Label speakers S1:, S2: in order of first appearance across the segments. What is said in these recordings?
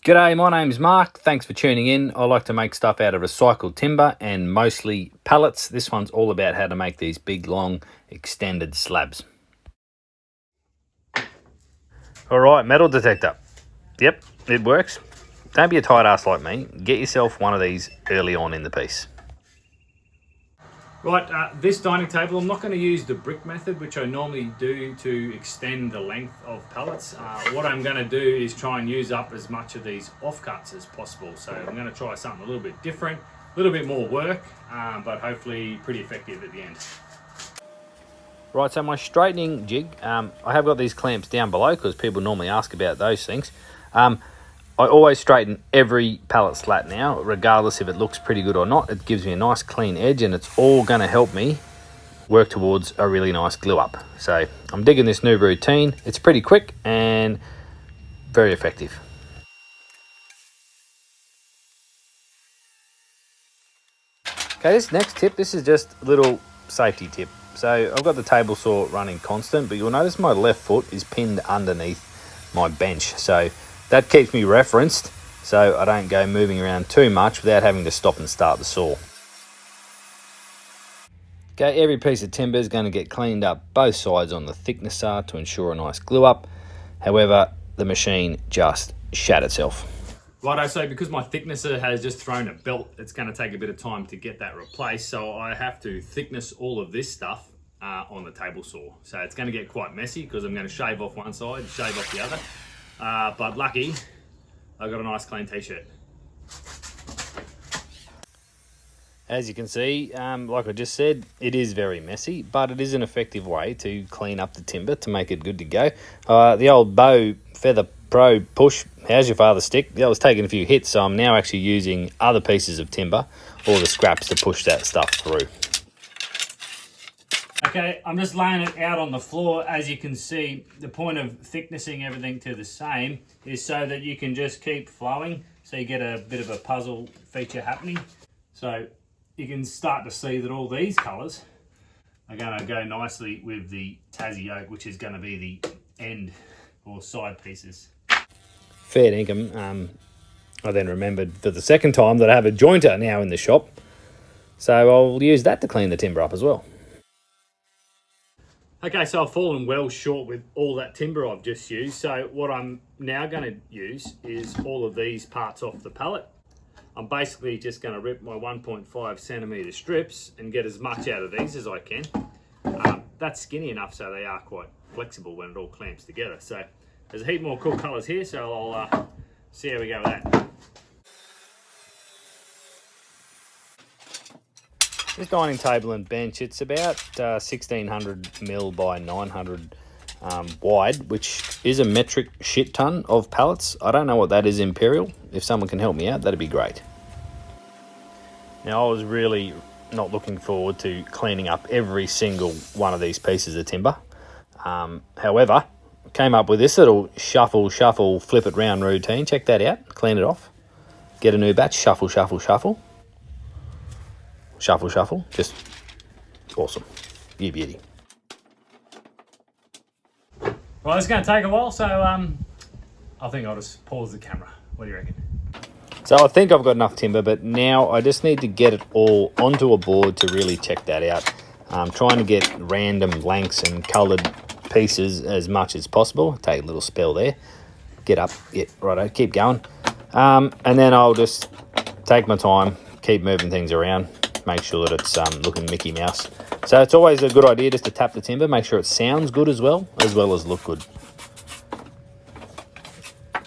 S1: G'day, my name's Mark. Thanks for tuning in. I like to make stuff out of recycled timber and mostly pallets. This one's all about how to make these big, long, extended slabs. All right, metal detector. Yep, it works. Don't be a tight ass like me. Get yourself one of these early on in the piece. Right, this dining table, I'm not going to use the brick method, which I normally do to extend the length of pallets. What I'm going to do is try and use up as much of these offcuts as possible. So I'm going to try something a little bit different, a little bit more work, but hopefully pretty effective at the end. Right, so my straightening jig, I have got these clamps down below because people normally ask about those things. I always straighten every pallet slat now, regardless if it looks pretty good or not. It gives me a nice clean edge and it's all going to help me work towards a really nice glue up. So I'm digging this new routine. It's pretty quick and very effective. Okay, this next tip, this is just a little safety tip. So I've got the table saw running constant, but you'll notice my left foot is pinned underneath my bench. So that keeps me referenced so I don't go moving around too much without having to stop and start the saw. Okay, every piece of timber is going to get cleaned up both sides on the thicknesser to ensure a nice glue up. However, the machine just shat itself. Righto, so because my thicknesser has just thrown a belt, it's going to take a bit of time to get that replaced. So I have to thickness all of this stuff on the table saw. So it's going to get quite messy because I'm going to shave off one side, shave off the other. But lucky, I've got a nice clean t-shirt. As you can see, like I just said, it is very messy, but it is an effective way to clean up the timber to make it good to go. The old Bow Feather Pro push, how's your father stick? That was taking a few hits, so I'm now actually using other pieces of timber or the scraps to push that stuff through. Okay, I'm just laying it out on the floor. As you can see, the point of thicknessing everything to the same is so that you can just keep flowing, so you get a bit of a puzzle feature happening. So you can start to see that all these colours are going to go nicely with the Tassie oak, which is going to be the end or side pieces. Fair dinkum. I then remembered for the second time that I have a jointer now in the shop, so I'll use that to clean the timber up as well. Okay, so I've fallen well short with all that timber I've just used. So what I'm now going to use is all of these parts off the pallet. I'm basically just going to rip my 1.5 centimetre strips and get as much out of these as I can. That's skinny enough so they are quite flexible when it all clamps together. So there's a heap more cool colours here, so I'll see how we go with that. This dining table and bench, it's about 1600mm by 900 wide, which is a metric shit ton of pallets. I don't know what that is imperial. If someone can help me out, that'd be great. Now, I was really not looking forward to cleaning up every single one of these pieces of timber. However, came up with this little shuffle, flip it round routine. Check that out. Clean it off. Get a new batch. Shuffle. Shuffle. Just awesome. You beauty. Well, it's going to take a while, so I think I'll just pause the camera. What do you reckon? So I think I've got enough timber, but now I just need to get it all onto a board to really check that out. I'm trying to get random lengths and coloured pieces as much as possible. Take a little spell there. Get up. Yeah, righto. Keep going. And then I'll just take my time, keep moving things around, make sure that it's looking Mickey Mouse. So it's always a good idea just to tap the timber, make sure it sounds good as well as look good.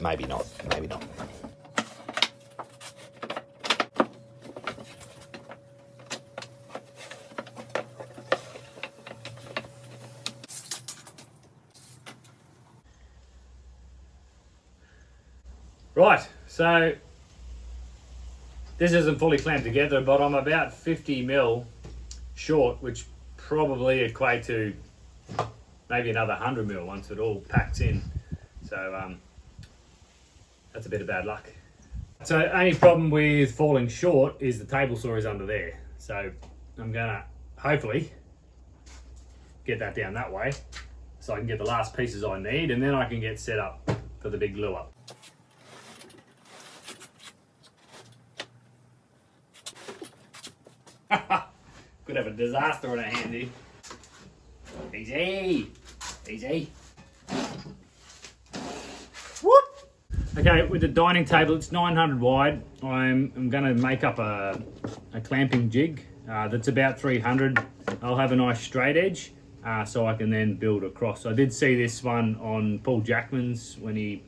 S1: Maybe not. Right, so this isn't fully clamped together, but I'm about 50mm short, which probably equate to maybe another 100mm once it all packs in. So that's a bit of bad luck. So only problem with falling short is the table saw is under there. So I'm gonna hopefully get that down that way so I can get the last pieces I need, and then I can get set up for the big glue up. Could have a disaster on our hands here. Easy. Easy. Whoop. Okay, with the dining table, it's 900 wide. I'm going to make up a clamping jig that's about 300. I'll have a nice straight edge so I can then build across. I did see this one on Paul Jackman's when he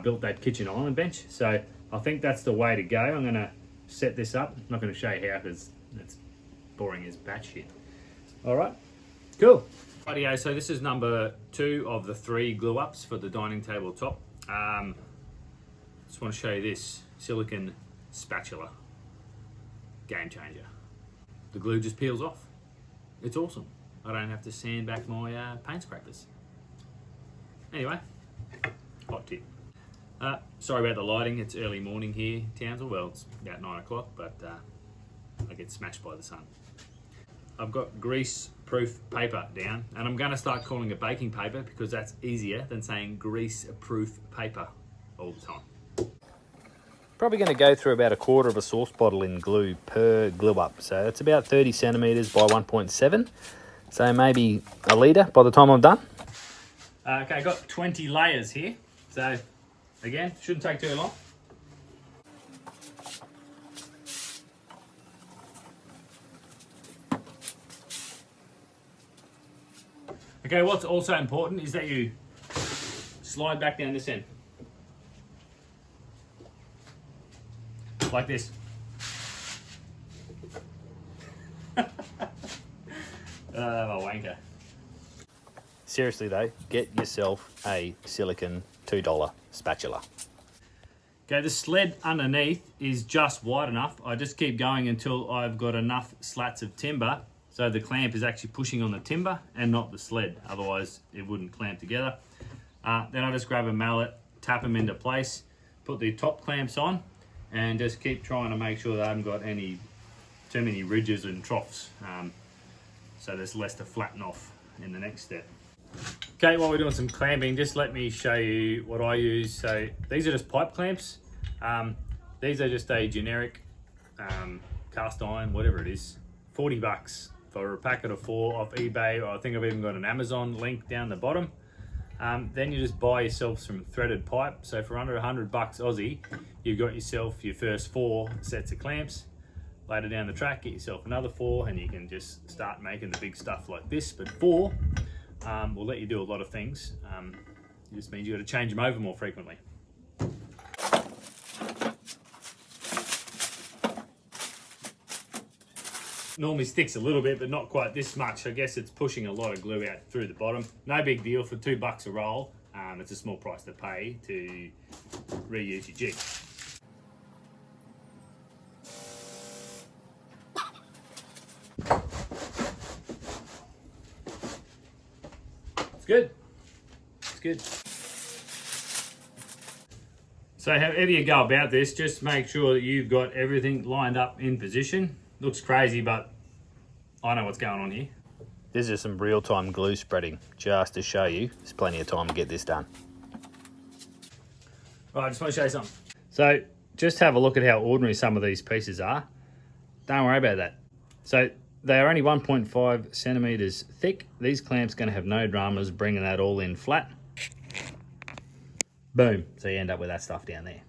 S1: built that kitchen island bench. So I think that's the way to go. I'm going to set this up. I'm not going to show you how because that's boring as batshit. All right, cool. Rightio, so this is number 2 of the 3 glue ups for the dining table top. Just want to show you this silicone spatula. Game changer. The glue just peels off. It's awesome. I don't have to sand back my paint scrapers. Anyway, hot tip. Sorry about the lighting, it's early morning here, Townsville. Well, it's about 9 o'clock, but I get smashed by the sun. I've got grease-proof paper down, and I'm going to start calling it baking paper because that's easier than saying grease-proof paper all the time. Probably going to go through about 1/4 of a sauce bottle in glue per glue up. So it's about 30 centimetres by 1.7. So maybe a litre by the time I'm done. Okay, I've got 20 layers here. So again, shouldn't take too long. Okay, what's also important is that you slide back down this end. Like this. My wanker. Seriously though, get yourself a silicone $2 spatula. Okay, the sled underneath is just wide enough. I just keep going until I've got enough slats of timber so the clamp is actually pushing on the timber and not the sled, otherwise it wouldn't clamp together. Then I just grab a mallet, tap them into place, put the top clamps on, and just keep trying to make sure that I haven't got too many ridges and troughs, so there's less to flatten off in the next step. Okay, while we're doing some clamping, just let me show you what I use. So these are just pipe clamps. These are just a generic cast iron, whatever it is, 40 bucks for a packet of 4 off eBay, or I think I've even got an Amazon link down the bottom. Then you just buy yourself some threaded pipe. So for under 100 bucks Aussie, you've got yourself your first 4 sets of clamps. Later down the track, get yourself another 4 and you can just start making the big stuff like this. But 4 will let you do a lot of things. It just means you've got to change them over more frequently. Normally sticks a little bit, but not quite this much. I guess it's pushing a lot of glue out through the bottom. No big deal for $2 a roll. It's a small price to pay to reuse your jig. It's good. It's good. So however you go about this, just make sure that you've got everything lined up in position. Looks crazy, but I know what's going on here. This is some real-time glue spreading, just to show you there's plenty of time to get this done. Right, I just want to show you something. So just have a look at how ordinary some of these pieces are. Don't worry about that. So they are only 1.5 centimeters thick. These clamps are going to have no dramas bringing that all in flat. Boom. So you end up with that stuff down there.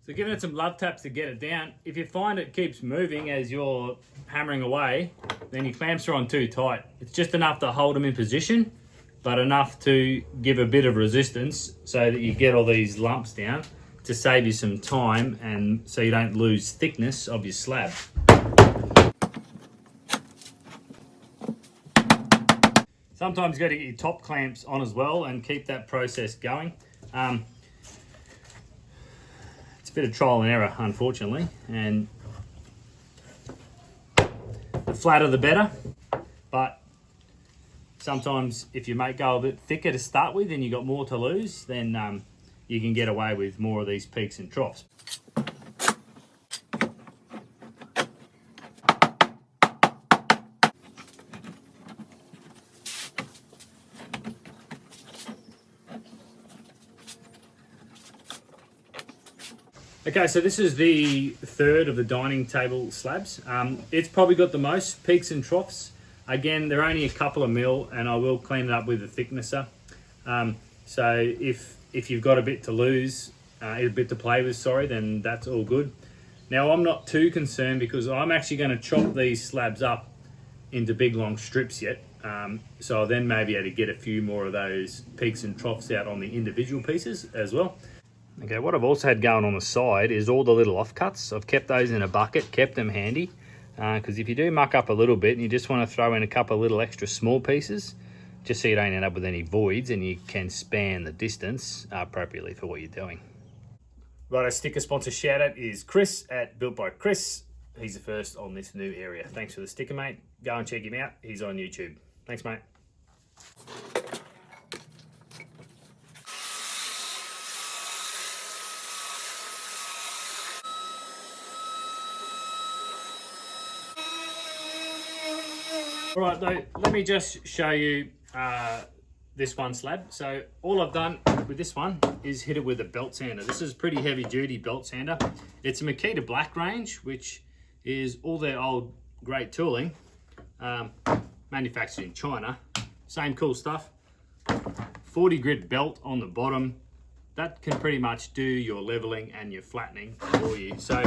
S1: So giving it some love taps to get it down. If you find it keeps moving as you're hammering away, then your clamps are on too tight. It's just enough to hold them in position, but enough to give a bit of resistance so that you get all these lumps down to save you some time and so you don't lose thickness of your slab. Sometimes you got to get your top clamps on as well and keep that process going. It's a bit of trial and error, unfortunately, and the flatter the better, but sometimes if you make go a bit thicker to start with and you've got more to lose, then you can get away with more of these peaks and troughs. Okay, so this is the third of the dining table slabs. It's probably got the most peaks and troughs. Again, they're only a couple of mil, and I will clean it up with a thicknesser. So if you've got a bit to lose, a bit to play with, sorry, then that's all good. Now I'm not too concerned because I'm actually going to chop these slabs up into big long strips yet. So I'll then maybe able to get a few more of those peaks and troughs out on the individual pieces as well. Okay, what I've also had going on the side is all the little offcuts. I've kept those in a bucket, kept them handy, because if you do muck up a little bit and you just want to throw in a couple of little extra small pieces, just so you don't end up with any voids and you can span the distance appropriately for what you're doing. Right, our sticker sponsor shout out is Chris at Built by Chris. He's the first on this new area. Thanks for the sticker, mate. Go and check him out. He's on YouTube. Thanks, mate. All right, though, let me just show you this one slab. So all I've done with this one is hit it with a belt sander. This is a pretty heavy duty belt sander. It's a Makita Black range, which is all their old great tooling, manufactured in China. Same cool stuff. 40 grit belt on the bottom. That can pretty much do your leveling and your flattening for you. So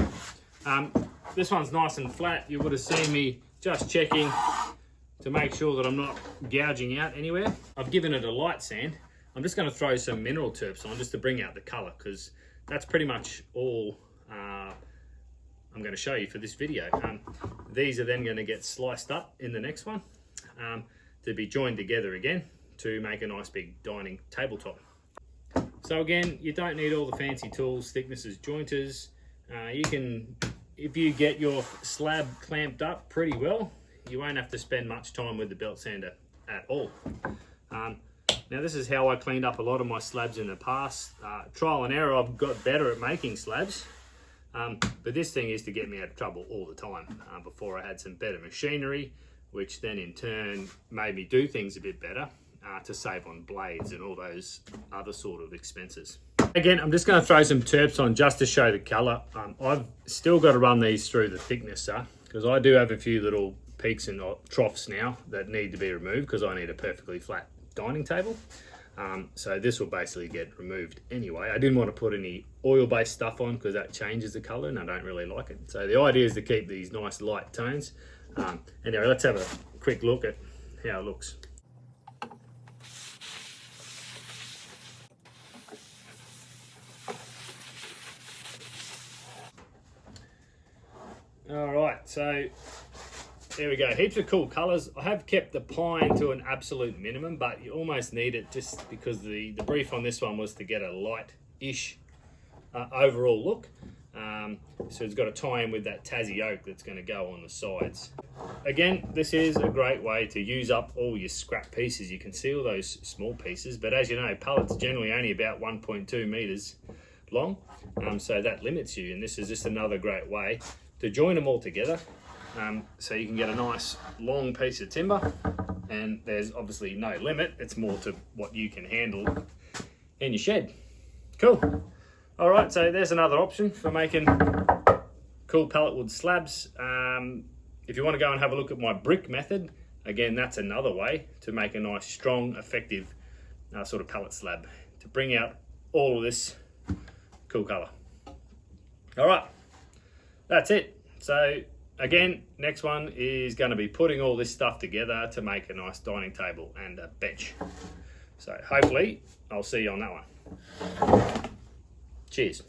S1: this one's nice and flat. You would have seen me just checking to make sure that I'm not gouging out anywhere. I've given it a light sand. I'm just going to throw some mineral terps on just to bring out the color, because that's pretty much all I'm going to show you for this video. These are then going to get sliced up in the next one to be joined together again to make a nice big dining tabletop. So again, you don't need all the fancy tools, thicknesses, jointers. You can, if you get your slab clamped up pretty well, you won't have to spend much time with the belt sander at all. Now this is how I cleaned up a lot of my slabs in the past. Trial and error, I've got better at making slabs. But this thing is to get me out of trouble all the time. Before I had some better machinery, which then in turn made me do things a bit better to save on blades and all those other sort of expenses. Again, I'm just going to throw some terps on just to show the color. I've still got to run these through the thicknesser because I do have a few little peaks and troughs now that need to be removed because I need a perfectly flat dining table. So this will basically get removed anyway. I didn't want to put any oil-based stuff on because that changes the color and I don't really like it. So the idea is to keep these nice light tones. Anyway, let's have a quick look at how it looks. All right, so there we go, heaps of cool colors. I have kept the pine to an absolute minimum, but you almost need it just because the brief on this one was to get a light-ish overall look. So it's got to tie in with that Tassie oak that's going to go on the sides. Again, this is a great way to use up all your scrap pieces. You can see all those small pieces, but as you know, pallets are generally only about 1.2 meters long, so that limits you, and this is just another great way to join them all together. So you can get a nice long piece of timber, and there's obviously no limit. It's more to what you can handle in your shed. Cool. All right, so there's another option for making cool pallet wood slabs. If you want to go and have a look at my brick method, again, that's another way to make a nice, strong, effective sort of pallet slab to bring out all of this cool color. All right, that's it. So again, next one is going to be putting all this stuff together to make a nice dining table and a bench. So hopefully I'll see you on that one. Cheers.